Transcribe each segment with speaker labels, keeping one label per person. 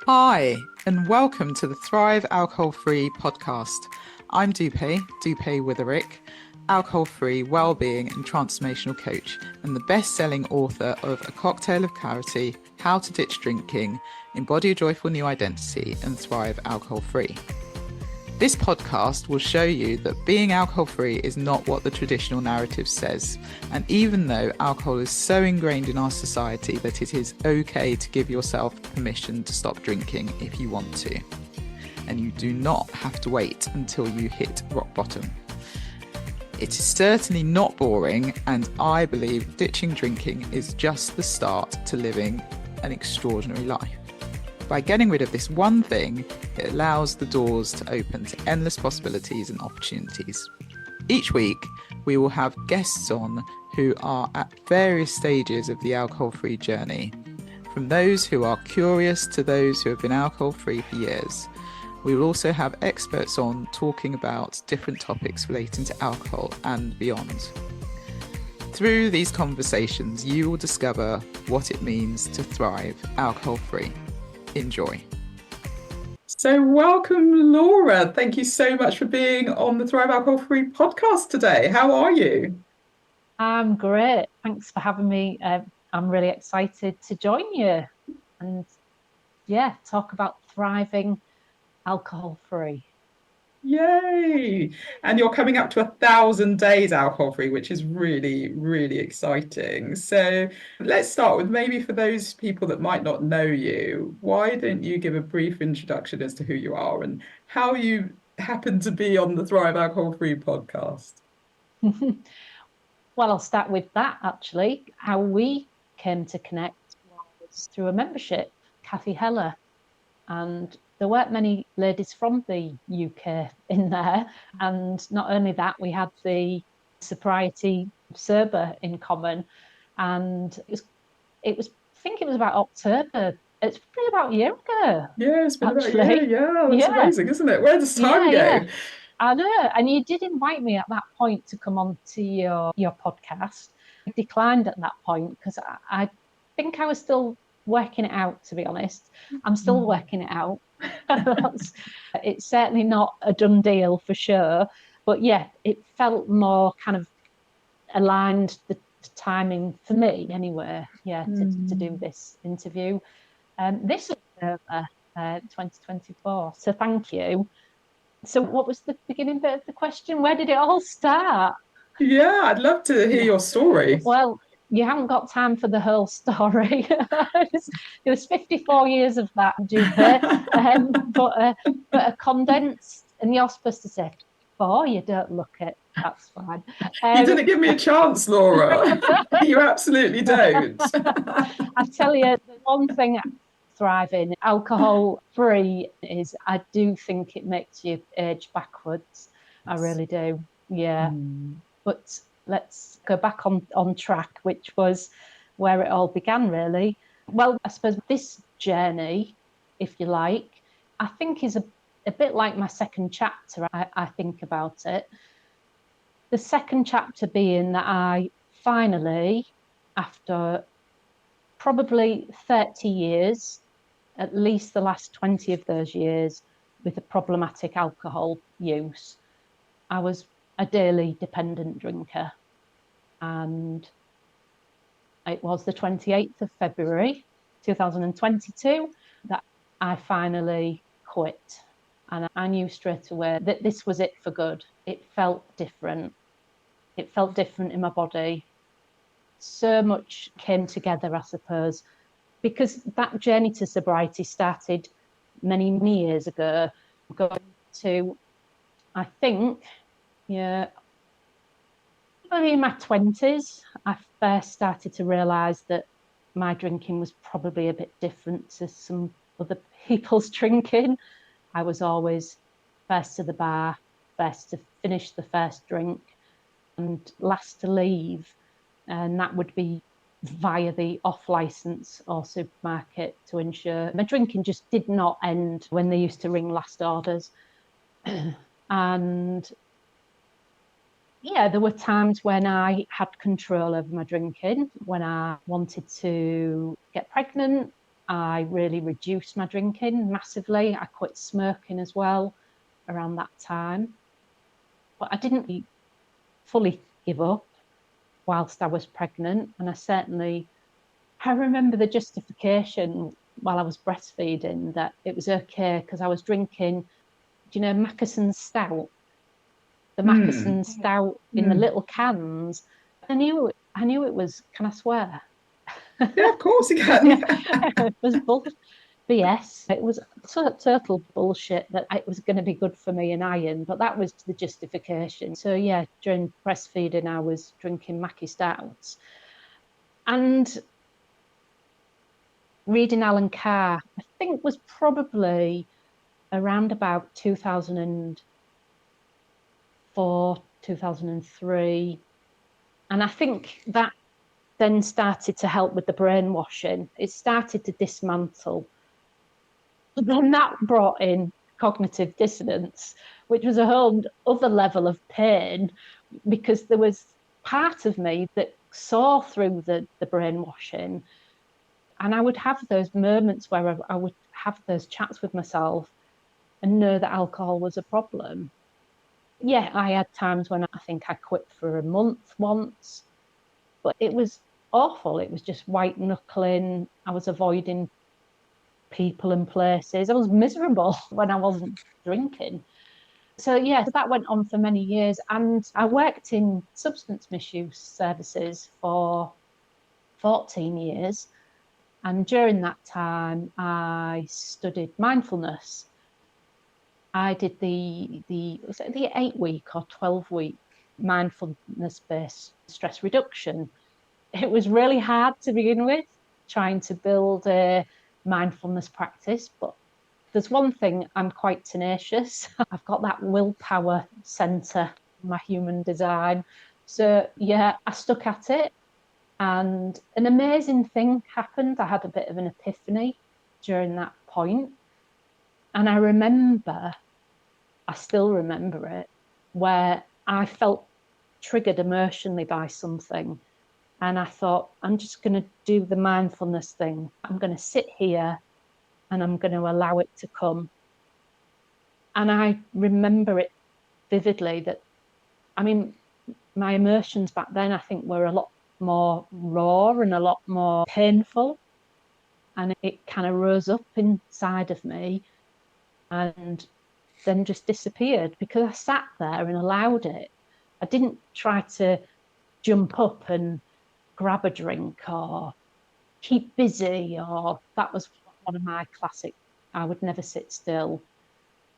Speaker 1: Hi, and welcome to the Thrive Alcohol-Free podcast. I'm Dupe Witherick, alcohol-free wellbeing and transformational coach, and the best-selling author of A Cocktail of Clarity, How to Ditch Drinking, Embody a Joyful New Identity, and Thrive Alcohol-Free. This podcast will show you that being alcohol-free is not what the traditional narrative says. And even though alcohol is so ingrained in our society that it is okay to give yourself permission to stop drinking if you want to. And you do not have to wait until you hit rock bottom. It is certainly not boring, and I believe ditching drinking is just the start to living an extraordinary life. By getting rid of this one thing, it allows the doors to open to endless possibilities and opportunities. Each week, we will have guests on who are at various stages of the alcohol-free journey, from those who are curious to those who have been alcohol-free for years. We will also have experts on talking about different topics relating to alcohol and beyond. Through these conversations, you will discover what it means to thrive alcohol-free. Enjoy. So welcome, Laura. Thank you so much for being on the Thrive Alcohol Free podcast today. How are you?
Speaker 2: I'm great. Thanks for having me. I'm really excited to join you and talk about thriving alcohol free.
Speaker 1: Yay! And you're coming up to 1,000 days alcohol free, which is really, really exciting. So let's start with, maybe for those people that might not know you, why don't you give a brief introduction as to who you are and how you happen to be on the Thrive Alcohol Free podcast?
Speaker 2: Well, I'll start with that actually. How we came to connect was through a membership, Kathy Heller. And there weren't many ladies from the UK in there. And not only that, we had the Sobriety Sober in common. And I think it was about October. It's probably about a year ago.
Speaker 1: Yeah, it's been
Speaker 2: actually.
Speaker 1: about a year. Yeah, that's amazing, isn't it? Where does time go?
Speaker 2: Yeah. I know. And you did invite me at that point to come on to your podcast. I declined at that point because I think I was still working it out, to be honest. I'm still working it out. It's certainly not a done deal for sure. But yeah, it felt more kind of aligned the timing for me anyway, to do this interview. This is 2024. So thank you. So what was the beginning bit of the question? Where did it all start?
Speaker 1: Yeah, I'd love to hear your story.
Speaker 2: Well, you haven't got time for the whole story. There was 54 years of that, but a condensed, and you're supposed to say 4, you don't look it. That's fine.
Speaker 1: You didn't give me a chance, Laura. You absolutely don't.
Speaker 2: I tell you, the one thing thriving alcohol free is I do think it makes you age backwards. I really do. Yeah. But let's go back on track, which was where it all began, really. Well, I suppose this journey, if you like, I think is a bit like my second chapter. I think about it. The second chapter being that I finally, after probably 30 years, at least the last 20 of those years, with a problematic alcohol use, I was a daily dependent drinker. And it was the 28th of February 2022 that I finally quit. And I knew straight away that this was it for good. It felt different. It felt different in my body. So much came together, I suppose, because that journey to sobriety started many, many years ago, going to, I think, probably in my 20s, I first started to realise that my drinking was probably a bit different to some other people's drinking. I was always first to the bar, first to finish the first drink, and last to leave. And that would be via the off license or supermarket to ensure my drinking just did not end when they used to ring last orders. And there were times when I had control over my drinking, when I wanted to get pregnant. I really reduced my drinking massively. I quit smoking as well around that time. But I didn't fully give up whilst I was pregnant. And I remember the justification while I was breastfeeding that it was okay because I was drinking, do you know, Mackerson's stout? The Mackerson stout in the little cans. I knew it was, can I swear?
Speaker 1: Yeah, of course you can.
Speaker 2: It was BS. It was total bullshit that it was going to be good for me in iron, but that was the justification. So yeah, during breastfeeding, I was drinking Mackie stouts and reading Alan Carr. I think was probably around about 2004, 2003, and I think that then started to help with the brainwashing. It started to dismantle. But then that brought in cognitive dissonance, which was a whole other level of pain because there was part of me that saw through the brainwashing. And I would have those moments where I would have those chats with myself and know that alcohol was a problem. Yeah, I had times when I think I quit for a month once, but it was awful. It was just white knuckling. I was avoiding people and places. I was miserable when I wasn't drinking. So, yeah, that went on for many years. And I worked in substance misuse services for 14 years. And during that time, I studied mindfulness. I did was it the 8 week or 12 week mindfulness based stress reduction. It was really hard to begin with, trying to build a mindfulness practice, but there's one thing, I'm quite tenacious. I've got that willpower center in my human design. So yeah, I stuck at it and an amazing thing happened. I had a bit of an epiphany during that point. And I still remember it, where I felt triggered emotionally by something. And I thought, I'm just going to do the mindfulness thing. I'm going to sit here and I'm going to allow it to come. And I remember it vividly that, I mean, my emotions back then, I think, were a lot more raw and a lot more painful. And it kind of rose up inside of me and then just disappeared because I sat there and allowed it. I didn't try to jump up and grab a drink or keep busy, or that was one of my classic. I would never sit still,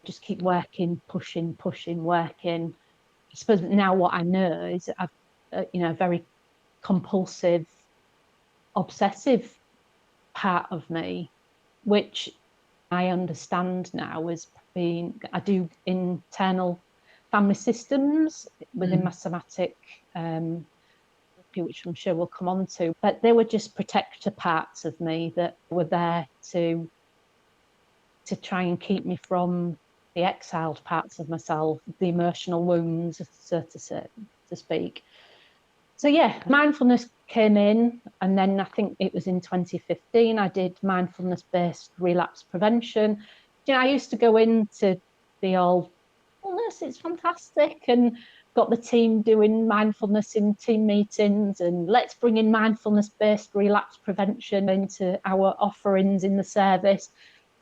Speaker 2: just keep working, pushing, working. I suppose now what I know is I've, very compulsive, obsessive part of me, which I understand now as being, I do internal family systems within my somatic, which I'm sure we'll come on to, but they were just protector parts of me that were there to try and keep me from the exiled parts of myself, the emotional wounds, so to speak. So yeah, mindfulness came in, and then I think it was in 2015 I did mindfulness-based relapse prevention. I used to go into the old mindfulness, it's fantastic, and got the team doing mindfulness in team meetings, and let's bring in mindfulness-based relapse prevention into our offerings in the service.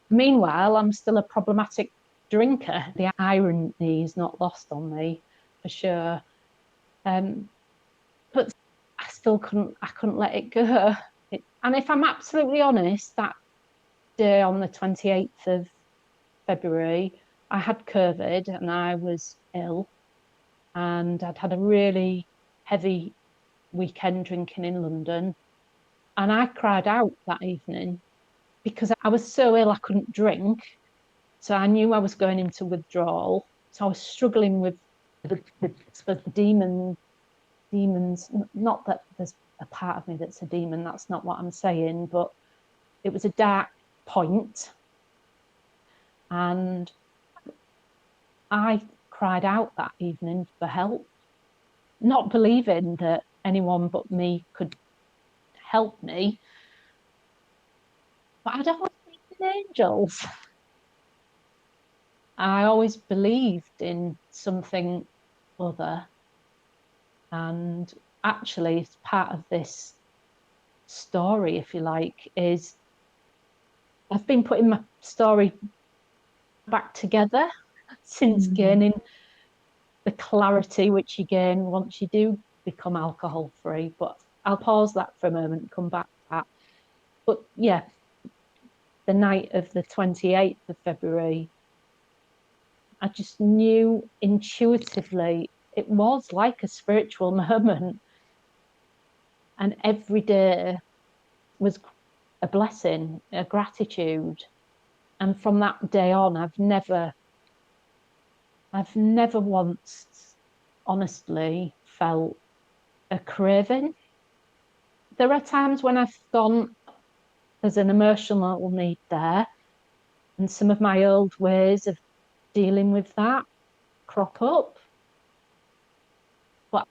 Speaker 2: Meanwhile, I'm still a problematic drinker. The irony is not lost on me, for sure. But I couldn't let it go. And if I'm absolutely honest, that day on the 28th of February, I had COVID and I was ill, and I'd had a really heavy weekend drinking in London. And I cried out that evening because I was so ill I couldn't drink. So I knew I was going into withdrawal. So I was struggling with the demons. Not that there's a part of me that's a demon, that's not what I'm saying, but it was a dark point. And I cried out that evening for help, not believing that anyone but me could help me. But I'd always believed in angels. I always believed in something other. And actually, it's part of this story, if you like, is I've been putting my story back together since gaining the clarity which you gain once you do become alcohol free. But I'll pause that for a moment and come back to that. But yeah, the night of the 28th of February, I just knew intuitively it was like a spiritual moment. And every day was a blessing, a gratitude. And from that day on, I've never once honestly felt a craving. There are times when I've gone, there's an emotional need there, and some of my old ways of dealing with that crop up. But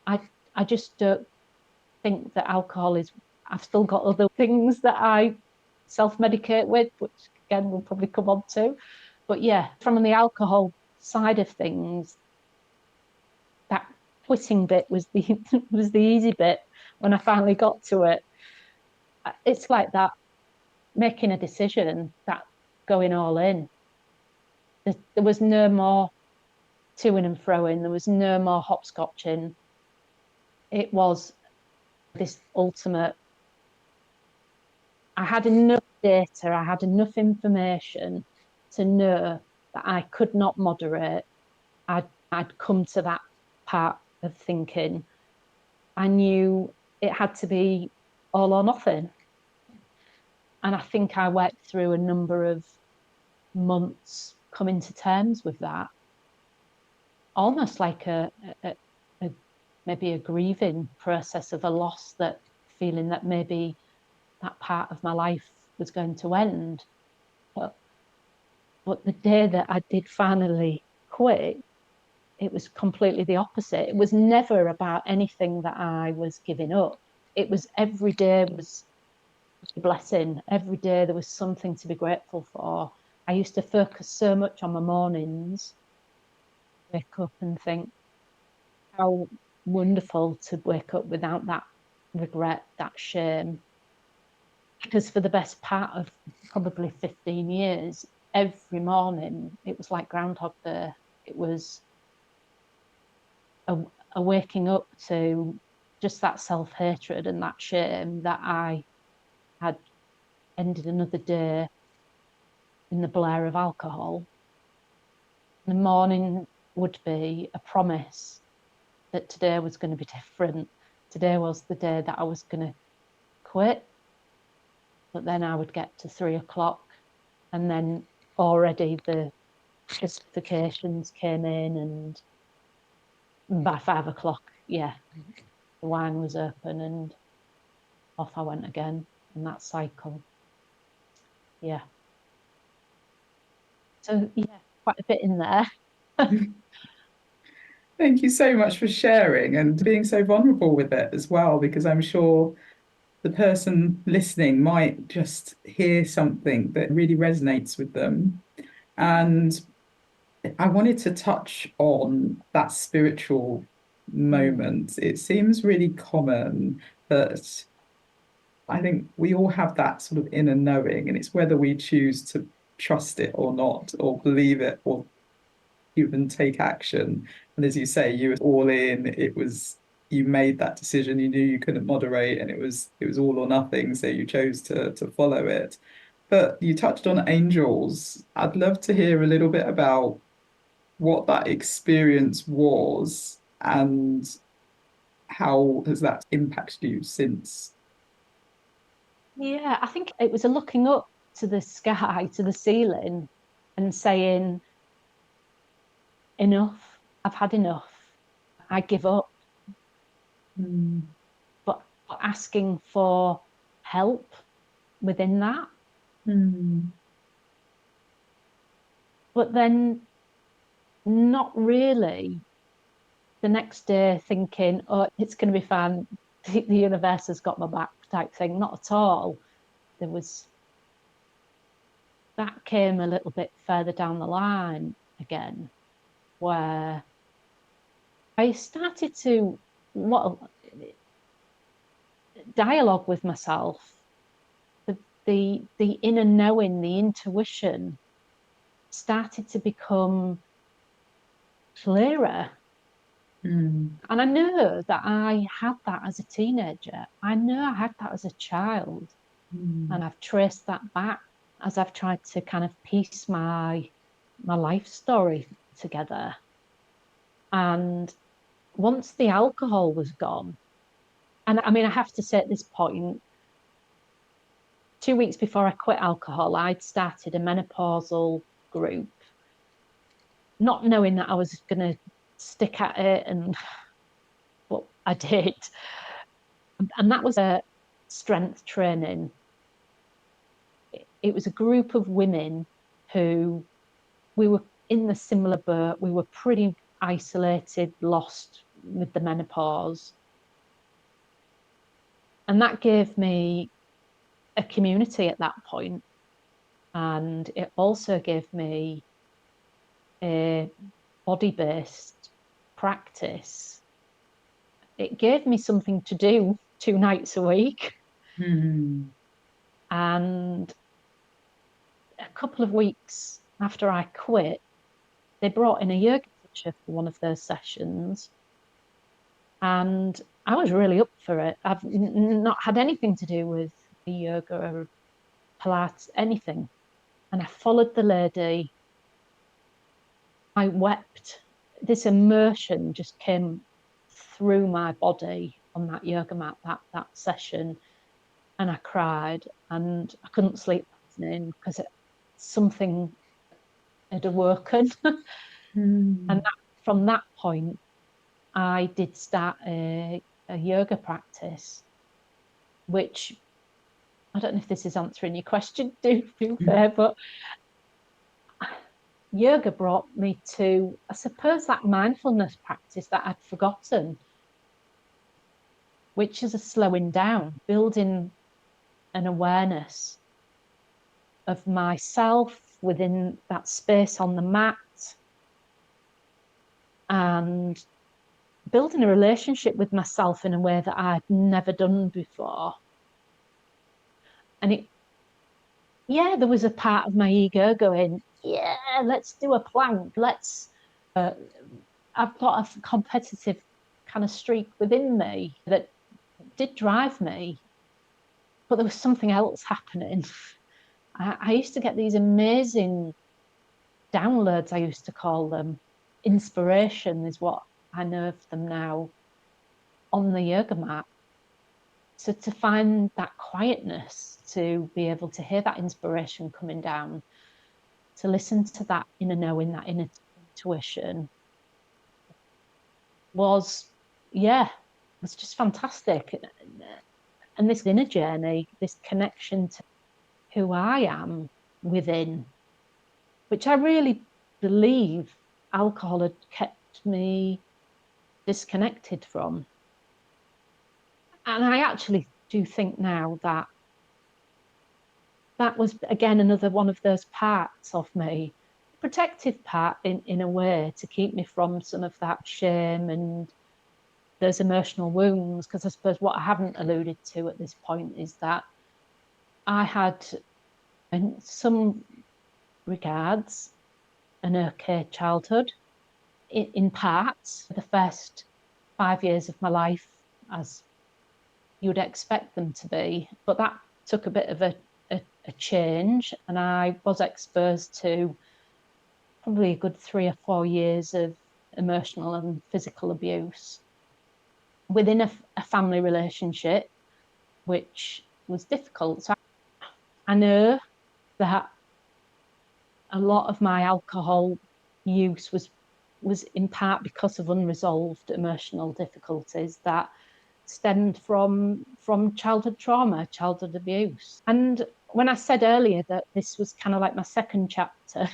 Speaker 2: I I just don't think that alcohol is, I've still got other things that I self-medicate with, which again we'll probably come on to. But yeah, from the alcohol side of things, that quitting bit was the was the easy bit when I finally got to it. It's like that making a decision, that going all in. There was no more toing and froing. There was no more hopscotching. It was this ultimate. I had enough data, I had enough information to know that I could not moderate. I'd come to that part of thinking. I knew it had to be all or nothing. And I think I worked through a number of months coming to terms with that, almost like a maybe a grieving process of a loss, that feeling that maybe that part of my life was going to end. But, but the day that I did finally quit, it was completely the opposite. It was never about anything that I was giving up. It was every day was a blessing. Every day there was something to be grateful for. I used to focus so much on my mornings, wake up and think how wonderful to wake up without that regret, that shame. Because for the best part of probably 15 years, every morning it was like Groundhog Day. It was a, a waking up to just that self-hatred and that shame that I had ended another day in the blare of alcohol. The morning would be a promise that today was going to be different. Today was the day that I was going to quit. But then I would get to 3 o'clock, and then already the justifications came in, and by 5 o'clock, yeah, the wine was open and off I went again. And that cycle, yeah. So yeah, quite a bit in there.
Speaker 1: Thank you so much for sharing and being so vulnerable with it as well, because I'm sure the person listening might just hear something that really resonates with them. And I wanted to touch on that spiritual moment. It seems really common that I think we all have that sort of inner knowing, and it's whether we choose to trust it or not, or believe it, or even take action. And as you say, you were all in. It was, you made that decision. You knew you couldn't moderate, and it was all or nothing. So you chose to follow it. But you touched on angels. I'd love to hear a little bit about what that experience was and how has that impacted you since.
Speaker 2: Yeah, I think it was a looking up to the sky, to the ceiling, and saying, enough, I've had enough, I give up.
Speaker 1: Mm.
Speaker 2: But asking for help within that.
Speaker 1: Mm.
Speaker 2: But then not really the next day thinking, oh, it's going to be fine. The universe has got my back type thing. Not at all. There was that came a little bit further down the line again, where I started to dialogue with myself, the inner knowing, the intuition started to become clearer. And I know that I had that as a teenager. I know I had that as a child. And I've traced that back as I've tried to kind of piece my life story together. And once the alcohol was gone, and I mean, I have to say at this point, 2 weeks before I quit alcohol, I'd started a menopausal group, not knowing that I was going to stick at it, and but I did. And that was a strength training. It was a group of women who we were in the similar boat. We were pretty isolated, lost with the menopause. And that gave me a community at that point. And it also gave me a body-based practice. It gave me something to do 2 nights a week. And a couple of weeks after I quit, they brought in a yoga teacher for one of those sessions. And I was really up for it. I've not had anything to do with yoga or Pilates, anything. And I followed the lady. I wept. This immersion just came through my body on that yoga mat, that session. And I cried and I couldn't sleep that evening because something had awoken. And from that point, I did start a yoga practice, which I don't know if this is answering your question, do feel fair, but yoga brought me to, I suppose, that mindfulness practice that I'd forgotten, which is a slowing down, building an awareness of myself within that space on the mat, and building a relationship with myself in a way that I'd never done before. And there was a part of my ego going, yeah, let's do a plank. I've got a competitive kind of streak within me that did drive me, but there was something else happening. I used to get these amazing downloads, I used to call them. Inspiration is what I know of them now, on the yoga mat. So to find that quietness, to be able to hear that inspiration coming down, to listen to that inner knowing, that inner intuition was just fantastic. And this inner journey, this connection to who I am within, which I really believe alcohol had kept me disconnected from. And I actually do think now that that was, again, another one of those parts of me, protective part in a way, to keep me from some of that shame and those emotional wounds. Because I suppose what I haven't alluded to at this point is that I had, in some regards, an okay childhood. In part, the first 5 years of my life, as you would expect them to be, but that took a bit of a change, and I was exposed to probably a good 3 or 4 years of emotional and physical abuse within a family relationship, which was difficult. So I know that a lot of my alcohol use was in part because of unresolved emotional difficulties that stemmed from childhood trauma, childhood abuse. And when I said earlier that this was kind of like my second chapter,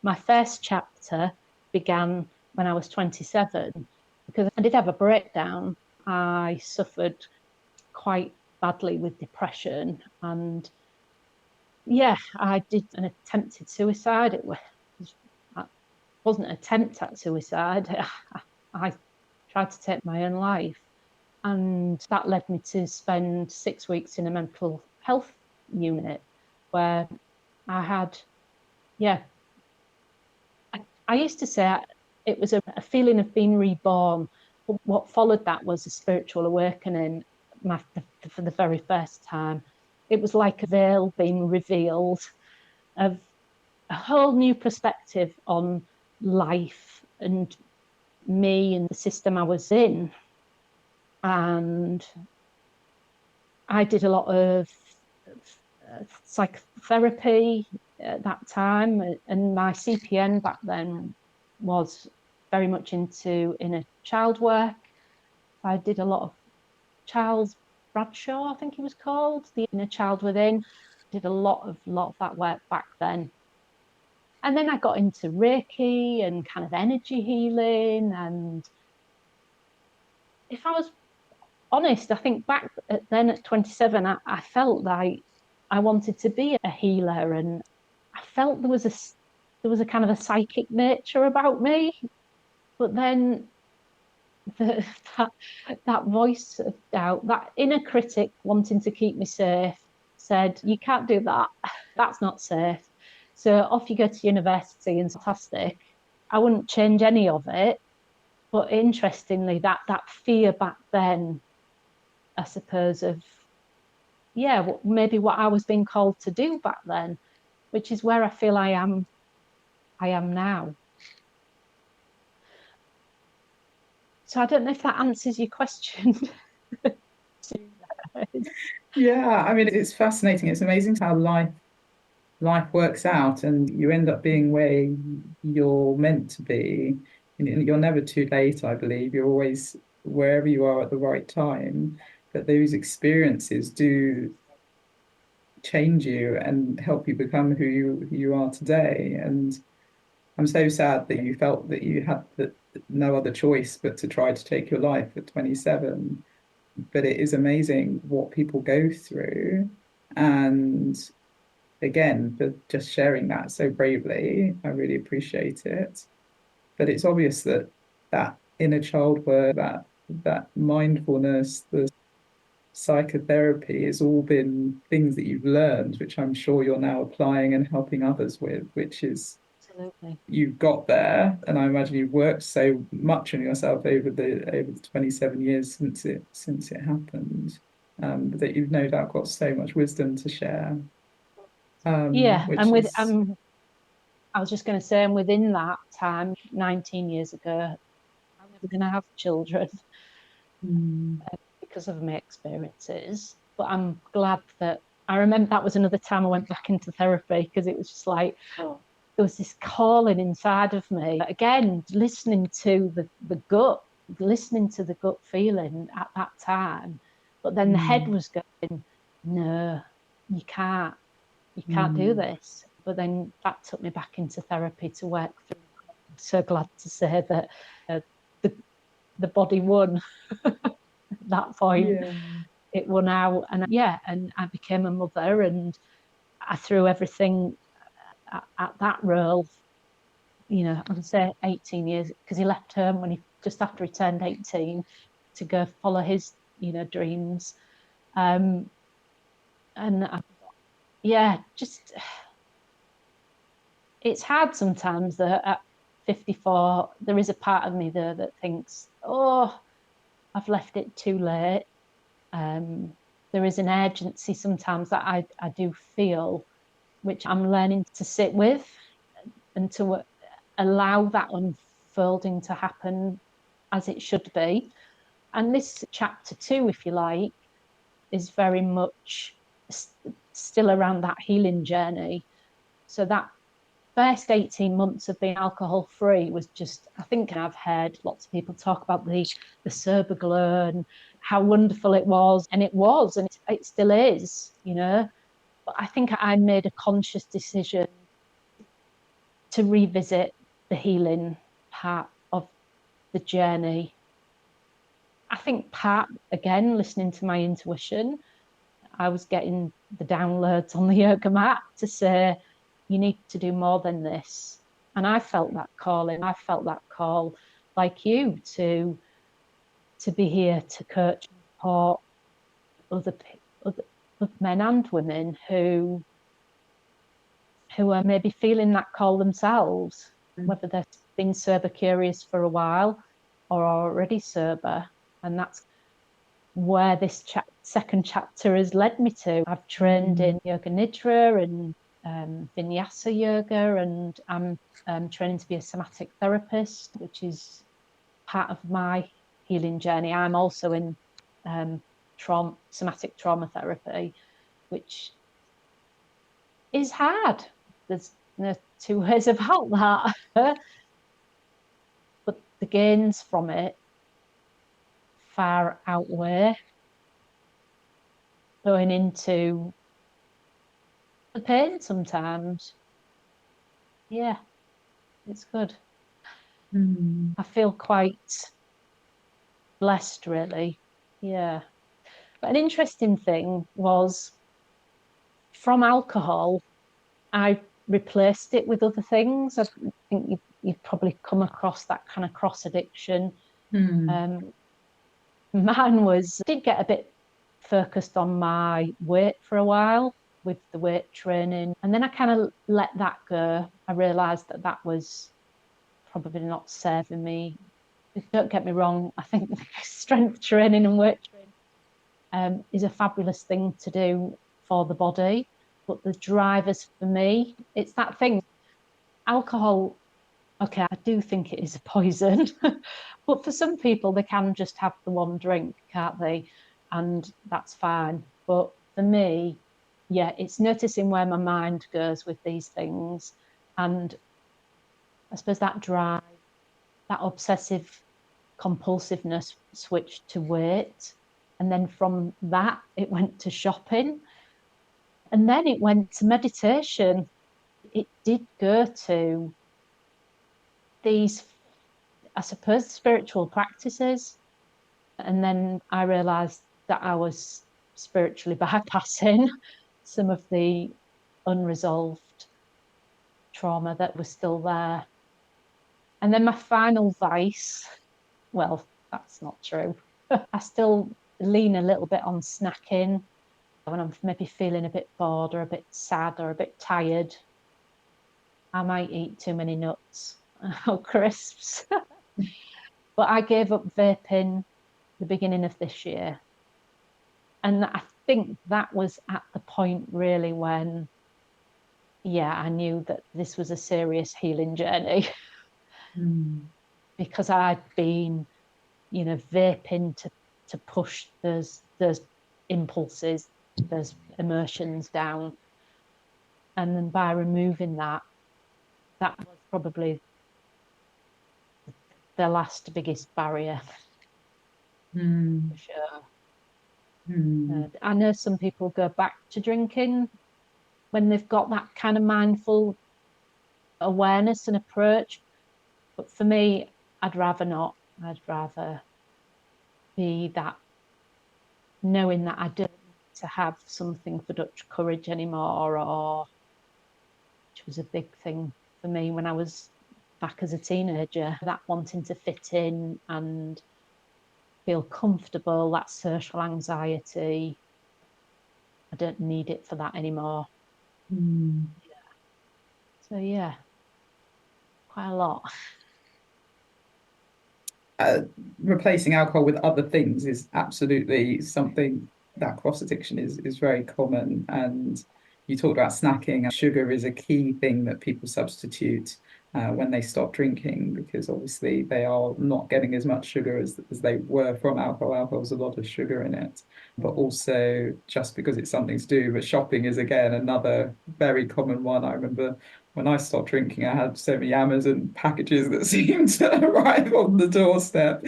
Speaker 2: my first chapter began when I was 27, because I did have a breakdown. I suffered quite badly with depression, and yeah, I did an attempted suicide. It wasn't an attempt at suicide. I tried to take my own life. And that led me to spend 6 weeks in a mental health unit where I had, yeah, I used to say it was a feeling of being reborn. But what followed that was a spiritual awakening for the very first time. It was like a veil being revealed of a whole new perspective on life and me and the system I was in. And I did a lot of psychotherapy at that time, and my CPN back then was very much into inner child work. I did a lot of Charles Bradshaw, I think he was called, the inner child within. Did a lot of that work back then. And then I got into Reiki and kind of energy healing. And if I was honest, I think back then at 27, I felt like I wanted to be a healer, and I felt there was a kind of a psychic nature about me. But then the, that that voice of doubt, that inner critic wanting to keep me safe, said, "You can't do that. That's not safe." So off you go to university, and fantastic. I wouldn't change any of it. But interestingly, that fear back then, I suppose, of yeah, maybe what I was being called to do back then, which is where I feel I am now. So I don't know if that answers your question.
Speaker 1: Yeah, I mean, it's fascinating. It's amazing how life works out, and you end up being where you're meant to be. And you're never too late, I believe. You're always wherever you are at the right time. But those experiences do change you and help you become who you are today. And I'm so sad that you felt that you had no other choice but to try to take your life at 27. But it is amazing what people go through. And again, for just sharing that so bravely, I really appreciate it. But it's obvious that that inner child work, that mindfulness, the psychotherapy has all been things that you've learned, which I'm sure you're now applying and helping others with, which is
Speaker 2: Absolutely.
Speaker 1: you've got there. And I imagine you've worked so much on yourself over the 27 years since it happened, that you've no doubt got so much wisdom to share.
Speaker 2: Yeah,
Speaker 1: Which
Speaker 2: and with
Speaker 1: is
Speaker 2: I was just going to say, and within that time, 19 years ago, I'm never going to have children because of my experiences. But I'm glad that I remember that was another time I went back into therapy because it was just like there was this calling inside of me. Again, listening to the gut, listening to the gut feeling at that time. But then the head was going, no, you can't. You can't do this. But then that took me back into therapy to work through. I'm so glad to say that the the body won at that point.
Speaker 1: yeah.
Speaker 2: It won out, and yeah, and I became a mother, and I threw everything at that role. You know, I'd say 18 years because he left home when he just after he turned 18 to go follow his dreams. Um, and yeah, just it's hard sometimes that at 54 there is a part of me there that thinks, oh, I've left it too late. Um, there is an urgency sometimes that I do feel, which I'm learning to sit with and to allow that unfolding to happen as it should be. And this chapter two, if you like, is very much still around that healing journey. So that first 18 months of being alcohol free was just, I think I've heard lots of people talk about the sober glow and how wonderful it was. And it was, and it still is, But I think I made a conscious decision to revisit the healing part of the journey. I think part, again, listening to my intuition, I was getting the downloads on the yoga mat to say, you need to do more than this. And I felt that calling. I felt that call, like you, to be here to coach and support other, other men and women who are maybe feeling that call themselves, whether they've been sober curious for a while or are already sober. And that's where this second chapter has led me to. I've trained in Yoga Nidra and Vinyasa yoga, and I'm training to be a somatic therapist, which is part of my healing journey. I'm also in somatic trauma therapy, which is hard. There's no two ways about that. But the gains from it far outweigh going into the pain sometimes. Yeah, it's good. I feel quite blessed, really. Yeah. But an interesting thing was, from alcohol, I replaced it with other things. I think you've probably come across that kind of cross addiction. Mine did get a bit focused on my weight for a while with the weight training. And then I kind of let that go. I realized that was probably not serving me. Don't get me wrong, I think strength training and weight training is a fabulous thing to do for the body. But the drivers for me, it's that thing. Alcohol, okay, I do think it is a poison. But for some people, they can just have the one drink, can't they? And that's fine. But for me, yeah, it's noticing where my mind goes with these things. And I suppose that drive, that obsessive compulsiveness switched to weight. And then from that, it went to shopping. And then it went to meditation. It did go to these, I suppose, spiritual practices. And then I realized that I was spiritually bypassing some of the unresolved trauma that was still there. And then my final vice, well, that's not true. I still lean a little bit on snacking when I'm maybe feeling a bit bored or a bit sad or a bit tired. I might eat too many nuts or crisps. But I gave up vaping the beginning of this year. And I think that was at the point really when, yeah, I knew that this was a serious healing journey. Because I'd been, vaping to push those impulses, those emotions down. And then by removing that was probably the last biggest barrier. For sure. I know some people go back to drinking when they've got that kind of mindful awareness and approach. But for me, I'd rather not. I'd rather be that, knowing that I don't need to have something for Dutch courage anymore, which was a big thing for me when I was back as a teenager, that wanting to fit in and feel comfortable, that social anxiety. I don't need it for that anymore. Yeah. So yeah, quite a lot.
Speaker 1: Replacing alcohol with other things is absolutely something that cross addiction is very common. And you talked about snacking. Sugar is a key thing that people substitute when they stop drinking, because obviously they are not getting as much sugar as they were from alcohol. Alcohol has a lot of sugar in it, but also just because it's something to do. But shopping is, again, another very common one. I remember when I stopped drinking, I had so many Amazon packages that seemed to arrive on the doorstep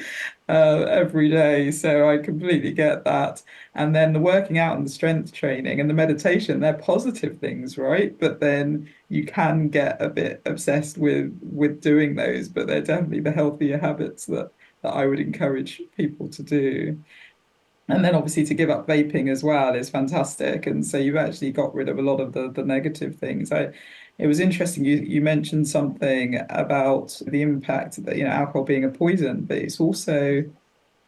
Speaker 1: every day. So I completely get that. And then the working out and the strength training and the meditation, they're positive things, right? But then you can get a bit obsessed with doing those, but they're definitely the healthier habits that I would encourage people to do. And then obviously to give up vaping as well is fantastic. And so you've actually got rid of a lot of the negative things. It was interesting. You mentioned something about the impact that, alcohol being a poison, but it's also,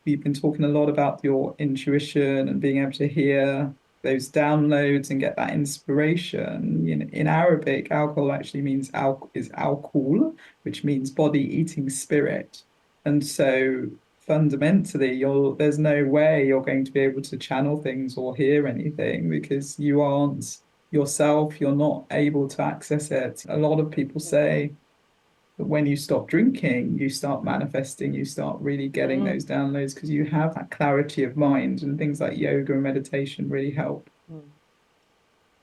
Speaker 1: you've been talking a lot about your intuition and being able to hear those downloads and get that inspiration. In Arabic, alcohol actually means is alcohol, which means body eating spirit. And so fundamentally, there's no way you're going to be able to channel things or hear anything because you aren't yourself, you're not able to access it. A lot of people say, but when you stop drinking, you start manifesting, you start really getting those downloads because you have that clarity of mind, and things like yoga and meditation really help.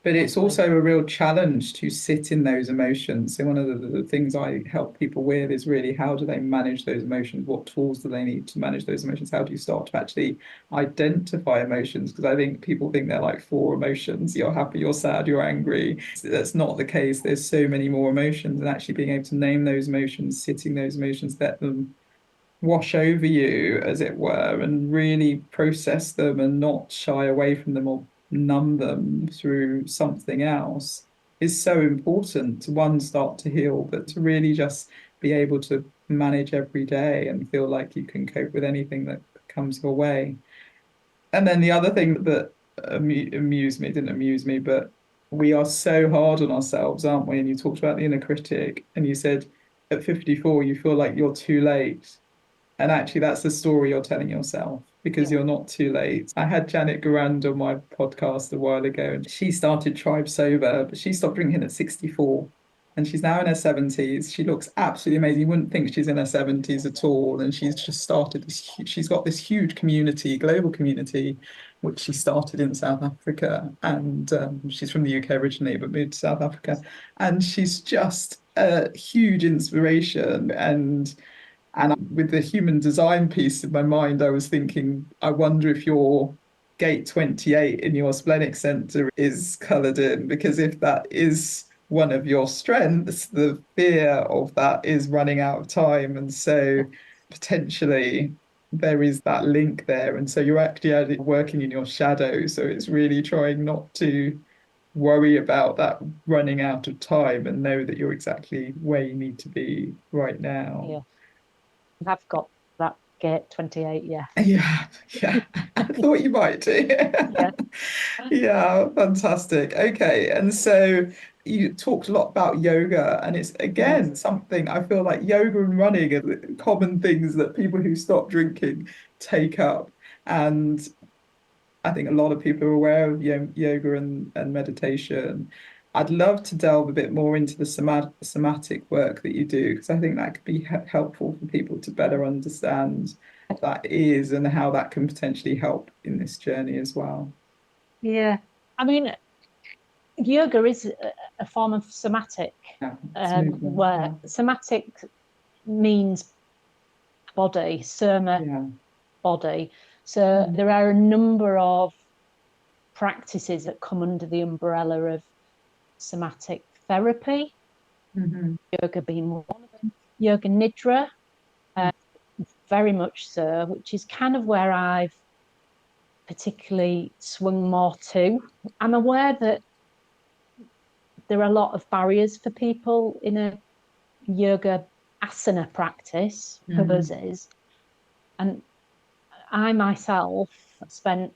Speaker 1: But it's also a real challenge to sit in those emotions. So one of the things I help people with is really, how do they manage those emotions? What tools do they need to manage those emotions? How do you start to actually identify emotions? Because I think people think they're like four emotions. You're happy, you're sad, you're angry. That's not the case. There's so many more emotions, and actually being able to name those emotions, sitting those emotions, let them wash over you, as it were, and really process them and not shy away from them or numb them through something else is so important to, one, start to heal, but to really just be able to manage every day and feel like you can cope with anything that comes your way. And then the other thing that amused me, didn't amuse me, but we are so hard on ourselves, aren't we? And you talked about the inner critic, and you said at 54 you feel like you're too late. And actually, that's the story you're telling yourself, because you're not too late. I had Janet Garand on my podcast a while ago, and she started Tribe Sober, but she stopped drinking at 64. And she's now in her 70s. She looks absolutely amazing. You wouldn't think she's in her 70s at all. And she's just started she's got this huge community, global community, which she started in South Africa. And she's from the UK originally, but moved to South Africa. And she's just a huge inspiration. And with the human design piece in my mind, I was thinking, I wonder if your gate 28 in your splenic center is colored in, because if that is one of your strengths, the fear of that is running out of time. And so potentially there is that link there. And so you're actually working in your shadow. So it's really trying not to worry about that running out of time and know that you're exactly where you need to be right now.
Speaker 2: Yeah, I've got that gate 28, yeah.
Speaker 1: Yeah, yeah. I thought you might do.
Speaker 2: Yeah.
Speaker 1: Yeah, fantastic. Okay, and so you talked a lot about yoga, and it's again something I feel like yoga and running are the common things that people who stop drinking take up. And I think a lot of people are aware of yoga and meditation. I'd love to delve a bit more into the somatic work that you do, because I think that could be helpful for people to better understand what that is and how that can potentially help in this journey as well.
Speaker 2: Yeah. I mean, yoga is a form of somatic
Speaker 1: Yeah, it's movement.
Speaker 2: work. Somatic means body, soma,
Speaker 1: Yeah.
Speaker 2: body. So there are a number of practices that come under the umbrella of somatic therapy, yoga being one of them. Yoga Nidra, very much so, which is kind of where I've particularly swung more to. I'm aware that there are a lot of barriers for people in a yoga asana practice, poses. And I myself spent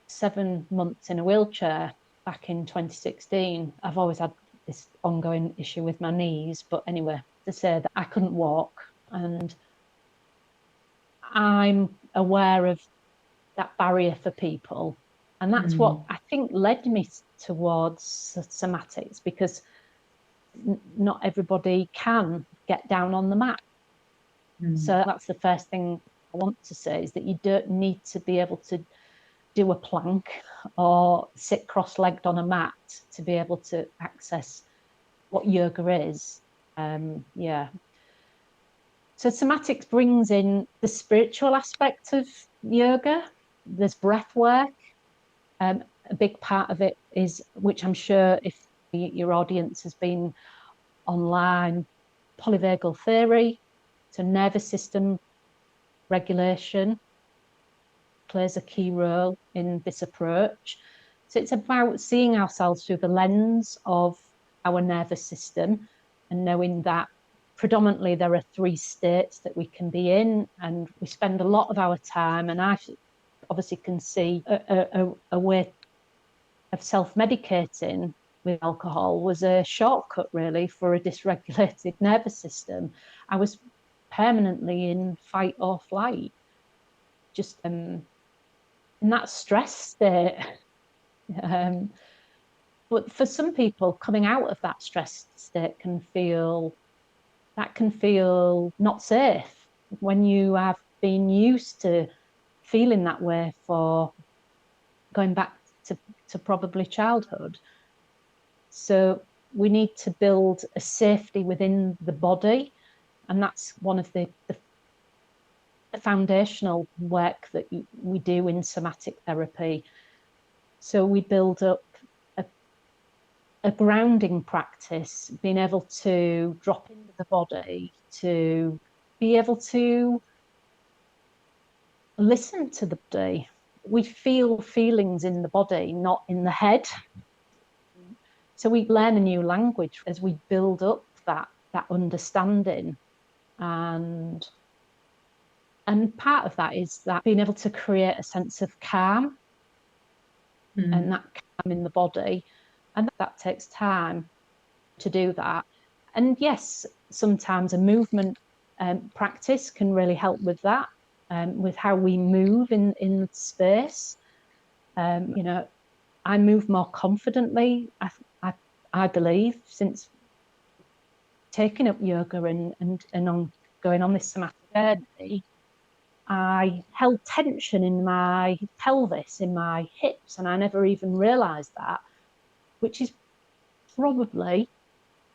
Speaker 2: 7 months in a wheelchair back in 2016. I've always had this ongoing issue with my knees, but anyway, to say that I couldn't walk, and I'm aware of that barrier for people. And that's what I think led me towards somatics, because not everybody can get down on the mat. So that's the first thing I want to say, is that you don't need to be able to do a plank or sit cross-legged on a mat to be able to access what yoga is. Yeah. So somatics brings in the spiritual aspect of yoga. There's breath work. A big part of it is, which I'm sure if your audience has been online, polyvagal theory, so nervous system regulation. plays a key role in this approach. So it's about seeing ourselves through the lens of our nervous system and knowing that predominantly there are 3 states that we can be in, and we spend a lot of our time, and I obviously can see a way of self-medicating with alcohol was a shortcut really for a dysregulated nervous system. I was permanently in fight or flight, just in that stress state. But for some people, coming out of that stress state can feel not safe when you have been used to feeling that way for going back to probably childhood. So we need to build a safety within the body, and that's one of the foundational work that we do in somatic therapy. So we build up a grounding practice, being able to drop into the body, to be able to listen to the body. We feel feelings in the body, not in the head. So we learn a new language as we build up that understanding. And part of that is that being able to create a sense of calm, and that calm in the body. And that takes time to do that. And yes, sometimes a movement practice can really help with that, with how we move in space. I move more confidently, I believe, since taking up yoga and on going on this somatic journey. I held tension in my pelvis, in my hips, and I never even realized that, which is probably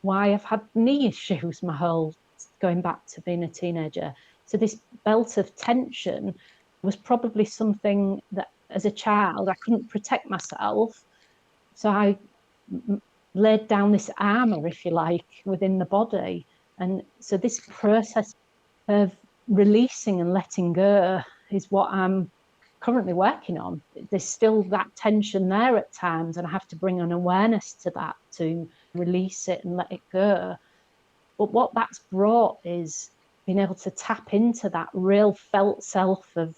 Speaker 2: why I've had knee issues my whole going back to being a teenager. So this belt of tension was probably something that as a child I couldn't protect myself. So I laid down this armor, if you like, within the body. And so this process of releasing and letting go is what I'm currently working on. There's still that tension there at times, and I have to bring an awareness to that to release it and let it go. But what that's brought is being able to tap into that real felt self of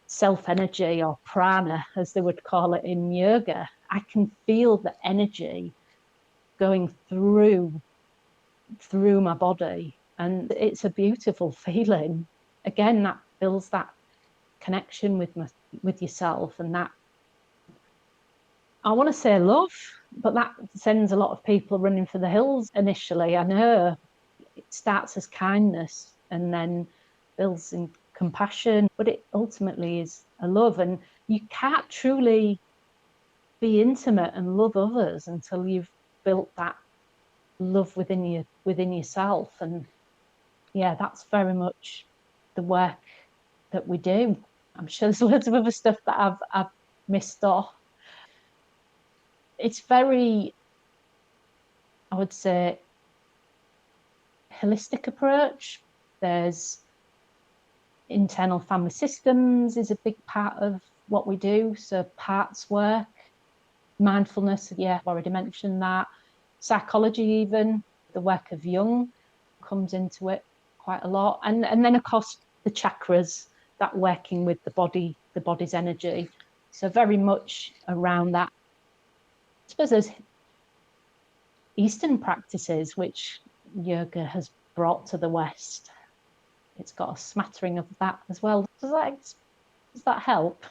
Speaker 2: self energy, or prana, as they would call it in yoga. I can feel the energy going through my body, and it's a beautiful feeling. Again, that builds that connection with yourself, and that, I want to say love, but that sends a lot of people running for the hills initially. I know it starts as kindness and then builds in compassion, but it ultimately is a love. And you can't truly be intimate and love others until you've built that love within yourself. And yeah, that's very much the work that we do. I'm sure there's loads of other stuff that I've missed off. It's very, I would say, holistic approach. There's internal family systems is a big part of what we do. So parts work, mindfulness, yeah, I've already mentioned that. Psychology, even the work of Jung comes into it quite a lot. And then of course the chakras, that working with the body's energy. So very much around that. I suppose there's Eastern practices which yoga has brought to the West. It's got a smattering of that as well. Does that help?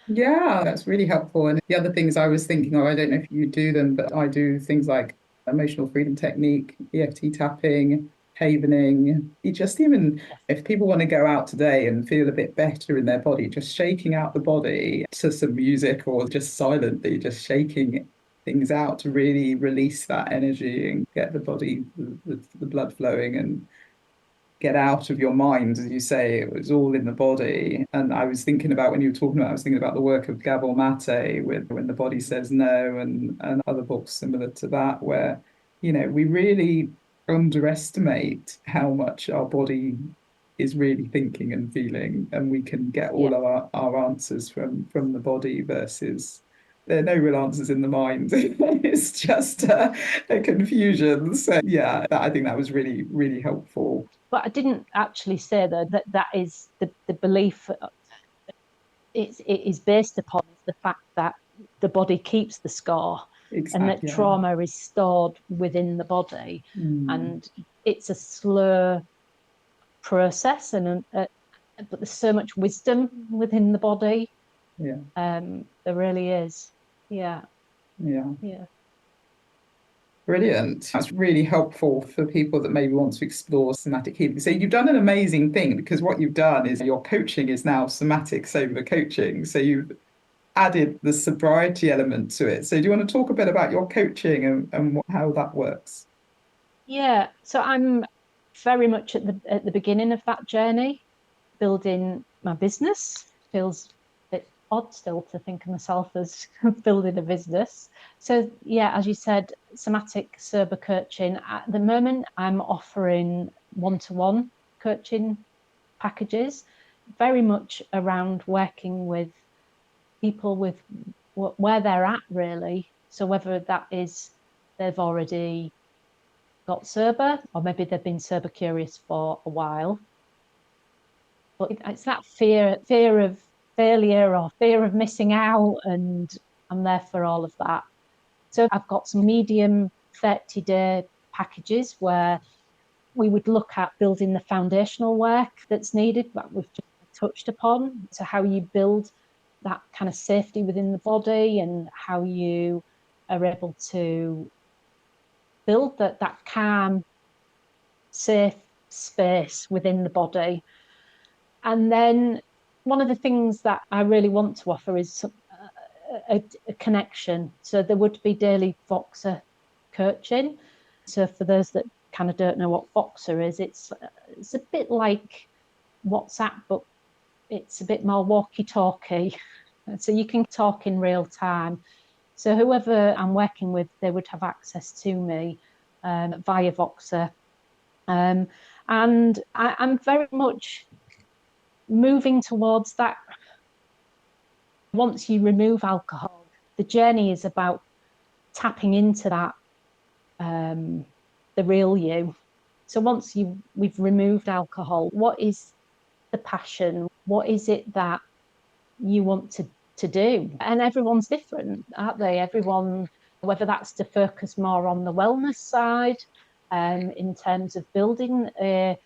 Speaker 1: Yeah, that's really helpful. And the other things I was thinking of, I don't know if you do them, but I do things like emotional freedom technique, EFT tapping, havening. You just even, if people want to go out today and feel a bit better in their body, just shaking out the body to some music or just silently, just shaking things out to really release that energy and get the body, the blood flowing and get out of your mind, as you say. It was all in the body. And I was thinking about, when you were talking about, I was thinking about the work of Gabor Mate with When the Body Says No, and other books similar to that, where, we really underestimate how much our body is really thinking and feeling, and we can get all of our answers from the body, versus there are no real answers in the mind. It's just a confusion. So yeah, I think that was really, really helpful.
Speaker 2: But I didn't actually say that is the belief it is based upon the fact that the body keeps the score. Exactly. And that trauma is stored within the body. And it's a slow process, but there's so much wisdom within the body. There really is. Yeah.
Speaker 1: Brilliant. That's really helpful for people that maybe want to explore somatic healing. So you've done an amazing thing, because what you've done is your coaching is now somatic sober coaching. So you've added the sobriety element to it. So do you want to talk a bit about your coaching and how that works?
Speaker 2: Yeah. So I'm very much at the beginning of that journey, building my business. Feels a bit odd still to think of myself as building a business. So yeah, as you said, somatic sober coaching. At the moment, I'm offering one-to-one coaching packages, very much around working with people with where they're at, really. So whether that is they've already got sober, or maybe they've been sober curious for a while. But it's that fear of failure or fear of missing out, and I'm there for all of that. So I've got some medium 30-day packages where we would look at building the foundational work that's needed, that we've just touched upon. So how you build that kind of safety within the body, and how you are able to build that calm, safe space within the body. And then one of the things that I really want to offer is a connection. So there would be daily Voxer coaching. So for those that kind of don't know what Voxer is, it's a bit like WhatsApp, but it's a bit more walkie-talkie. So you can talk in real time. So whoever I'm working with, they would have access to me via Voxer. And I'm very much moving towards that. Once you remove alcohol, the journey is about tapping into that, the real you. So once we've removed alcohol, what is the passion? What is it that you want to do? And everyone's different, aren't they? Everyone, whether that's to focus more on the wellness side, in terms of building a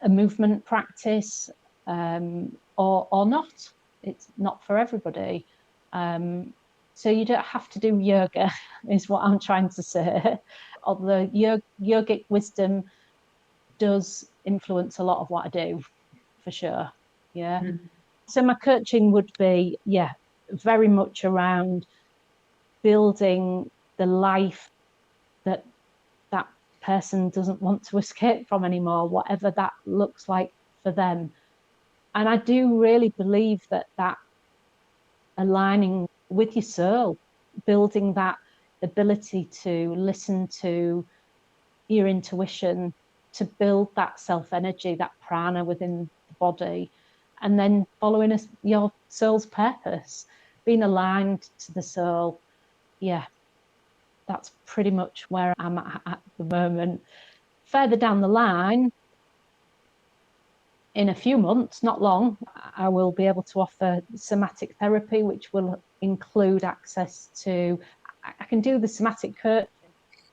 Speaker 2: movement practice, or not. It's not for everybody. So you don't have to do yoga, is what I'm trying to say. Although yogic wisdom does influence a lot of what I do, for sure. Yeah. So my coaching would be, very much around building the life that person doesn't want to escape from anymore, whatever that looks like for them. And I do really believe that aligning with your soul, building that ability to listen to your intuition, to build that self energy, that prana within the body, and then following your soul's purpose, being aligned to the soul. Yeah, that's pretty much where I'm at the moment. Further down the line, in a few months, not long, I will be able to offer somatic therapy, which will include access to, I can do the somatic coaching,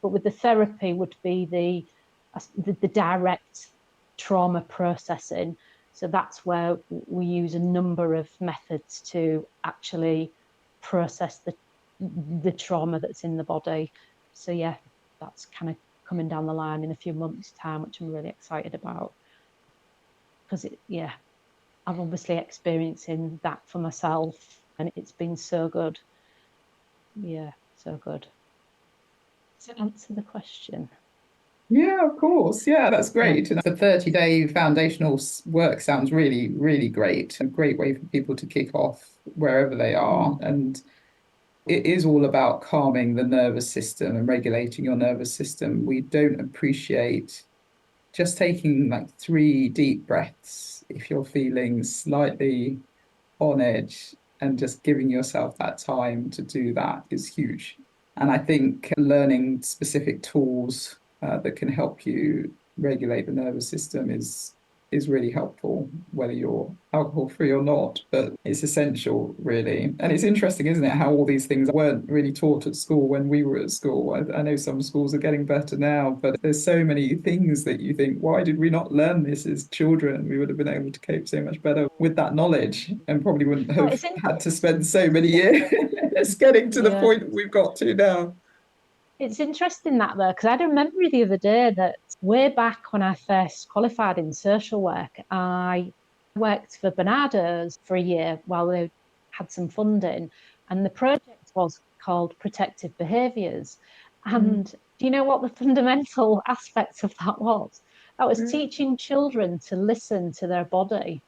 Speaker 2: but with the therapy would be the direct trauma processing. So that's where we use a number of methods to actually process the trauma that's in the body. So yeah, that's kind of coming down the line in a few months' time, which I'm really excited about. Because I'm obviously experiencing that for myself, and it's been so good. Yeah, so good. Does it answer the question?
Speaker 1: Yeah, of course. Yeah, that's great. And the 30-day foundational work sounds really, really great. A great way for people to kick off wherever they are. And it is all about calming the nervous system and regulating your nervous system. We don't appreciate just taking like 3 deep breaths if you're feeling slightly on edge, and just giving yourself that time to do that is huge. And I think learning specific tools that can help you regulate the nervous system is really helpful, whether you're alcohol free or not, but it's essential, really. And it's interesting, isn't it, how all these things weren't really taught at school when we were at school. I know some schools are getting better now, but there's so many things that you think, why did we not learn this as children? We would have been able to cope so much better with that knowledge, and probably wouldn't have had to spend so many years getting to the point that we've got to now.
Speaker 2: It's interesting that though, because I had a memory the other day that way back when I first qualified in social work, I worked for Barnardo's for a year while they had some funding, and the project was called Protective Behaviours. And do you know what the fundamental aspect of that was? That was teaching children to listen to their body,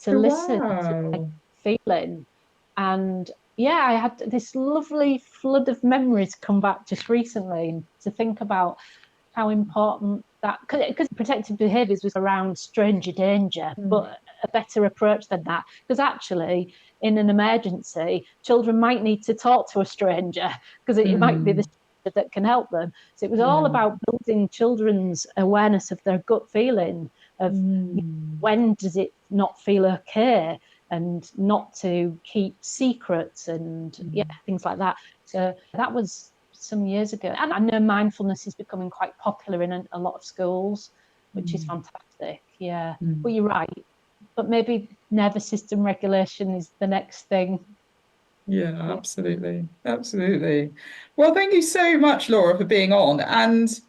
Speaker 2: to listen to their feeling. And yeah, I had this lovely flood of memories come back just recently to think about how important that, because protective behaviours was around stranger danger, but a better approach than that. Because actually, in an emergency, children might need to talk to a stranger because it might be the stranger that can help them. So it was all about building children's awareness of their gut feeling of when does it not feel okay, and not to keep secrets and things like that. So that was some years ago. And I know mindfulness is becoming quite popular in a lot of schools, which is fantastic. Yeah. But you're right. But maybe nervous system regulation is the next thing.
Speaker 1: Yeah, absolutely. Absolutely. Well, thank you so much, Laura, for being on. And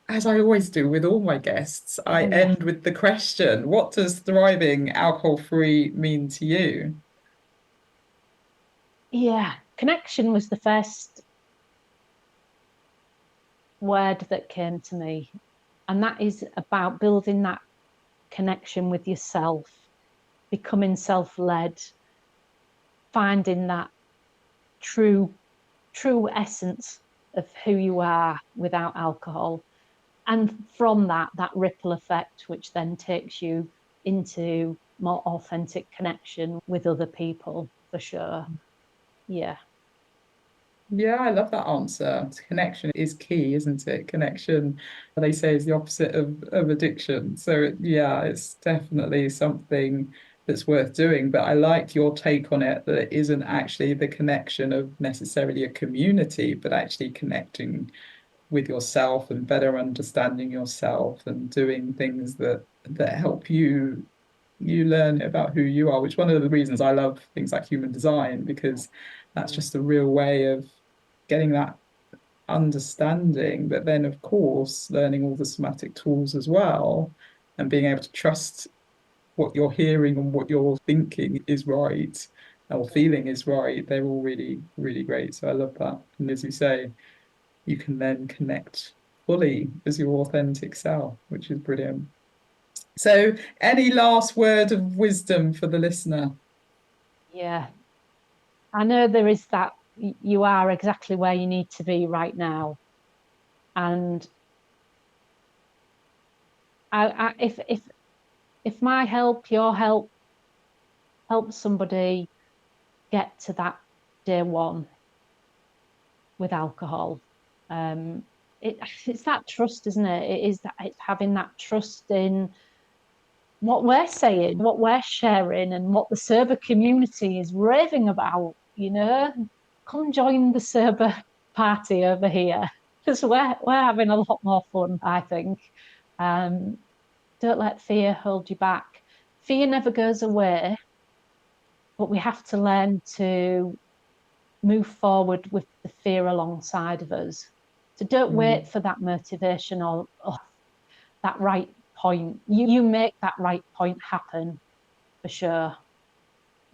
Speaker 1: as I always do with all my guests, I end with the question, what does thriving alcohol-free mean to you?
Speaker 2: Yeah. Connection was the first word that came to me. And that is about building that connection with yourself, becoming self-led, finding that true essence of who you are without alcohol. And from that ripple effect, which then takes you into more authentic connection with other people, for sure. Yeah.
Speaker 1: Yeah, I love that answer. Connection is key, isn't it? Connection, they say, is the opposite of addiction. So yeah, it's definitely something that's worth doing. But I like your take on it, that it isn't actually the connection of necessarily a community, but actually connecting with yourself and better understanding yourself and doing things that help you learn about who you are, which one of the reasons I love things like human design, because that's just a real way of getting that understanding, but then of course learning all the somatic tools as well, and being able to trust what you're hearing and what you're thinking is right or feeling is right. They're all really, really great. So I love that. And as you say, you can then connect fully as your authentic self, which is brilliant. So, any last word of wisdom for the listener?
Speaker 2: Yeah. I know there is that you are exactly where you need to be right now. And if my help, your help, helps somebody get to that day one with alcohol, it's that trust, isn't it? It is that, it's having that trust in what we're saying, what we're sharing, and what the sober community is raving about. Come join the sober party over here, because we're having a lot more fun, I think. Um, don't let fear hold you back. Fear never goes away, but we have to learn to move forward with the fear alongside of us. So don't wait for that motivation or that right point. You make that right point happen, for sure.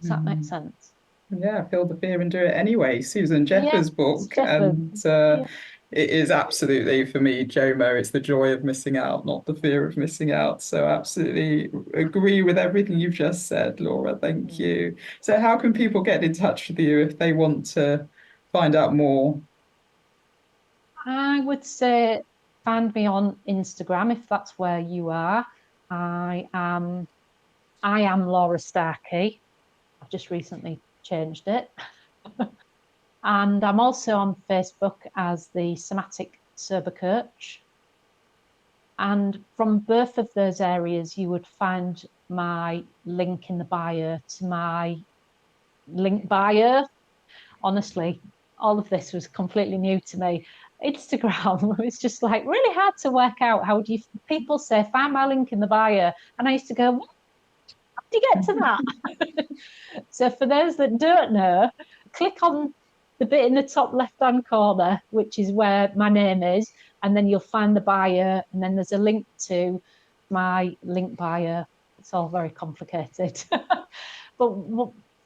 Speaker 2: Does that make sense?
Speaker 1: Yeah, feel the fear and do it anyway. Susan
Speaker 2: Yeah,
Speaker 1: Jeffers' book,
Speaker 2: Jeffers.
Speaker 1: and
Speaker 2: Yeah.
Speaker 1: it is absolutely for me, JOMO. It's the joy of missing out, not the fear of missing out. So absolutely agree with everything you've just said, Laura. Thank you. So how can people get in touch with you if they want to find out more?
Speaker 2: I would say Find me on Instagram if that's where you are. I am Laura Starkey. I've just recently changed it. And I'm also on Facebook as the Somatic Sober Coach. And from both of those areas, you would find my link in the bio to my link bio. Honestly, all of this was completely new to me. Instagram was just like really hard to work out. How do you, people say, find my link in the bio? And I used to go, what? How do you get to that? So for those that don't know, click on the bit in the top left-hand corner, which is where my name is, and then you'll find the bio, and then there's a link to my link bio. It's all very complicated. But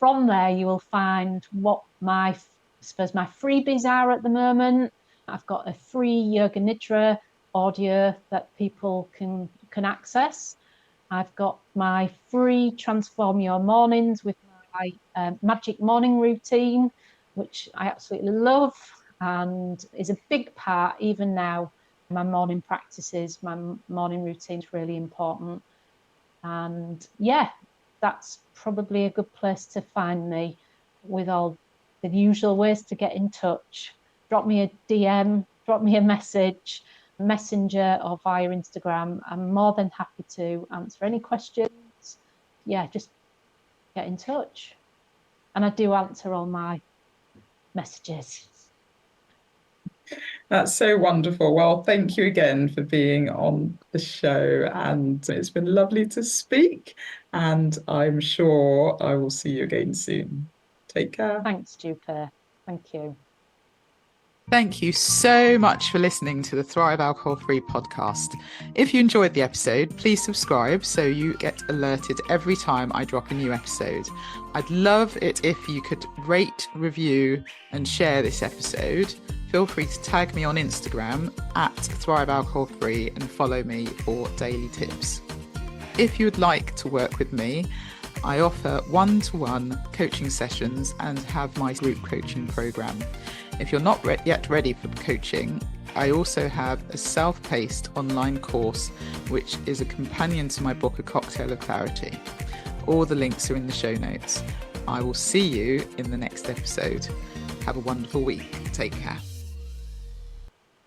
Speaker 2: from there, you will find what I suppose my freebies are at the moment. I've got a free Yoga Nidra audio that people can access. I've got my free Transform Your Mornings with my magic morning routine, which I absolutely love and is a big part, even now, my morning practices, my morning routine is really important. And yeah, that's probably a good place to find me, with all the usual ways to get in touch. Drop me a DM, drop me a message, Messenger or via Instagram. I'm more than happy to answer any questions. Yeah, just get in touch. And I do answer all my messages.
Speaker 1: That's so wonderful. Well, thank you again for being on the show, and it's been lovely to speak, and I'm sure I will see you again soon. Take care.
Speaker 2: Thanks, Duper. Thank you.
Speaker 1: Thank you so much for listening to the Thrive Alcohol Free podcast. If you enjoyed the episode, please subscribe so you get alerted every time I drop a new episode. I'd love it if you could rate, review, and share this episode. Feel free to tag me on Instagram at Thrive Alcohol Free and follow me for daily tips. If you would like to work with me, I offer one-to-one coaching sessions and have my group coaching program. If you're not yet ready for coaching, I also have a self-paced online course, which is a companion to my book, A Cocktail of Clarity. All the links are in the show notes. I will see you in the next episode. Have a wonderful week. Take care.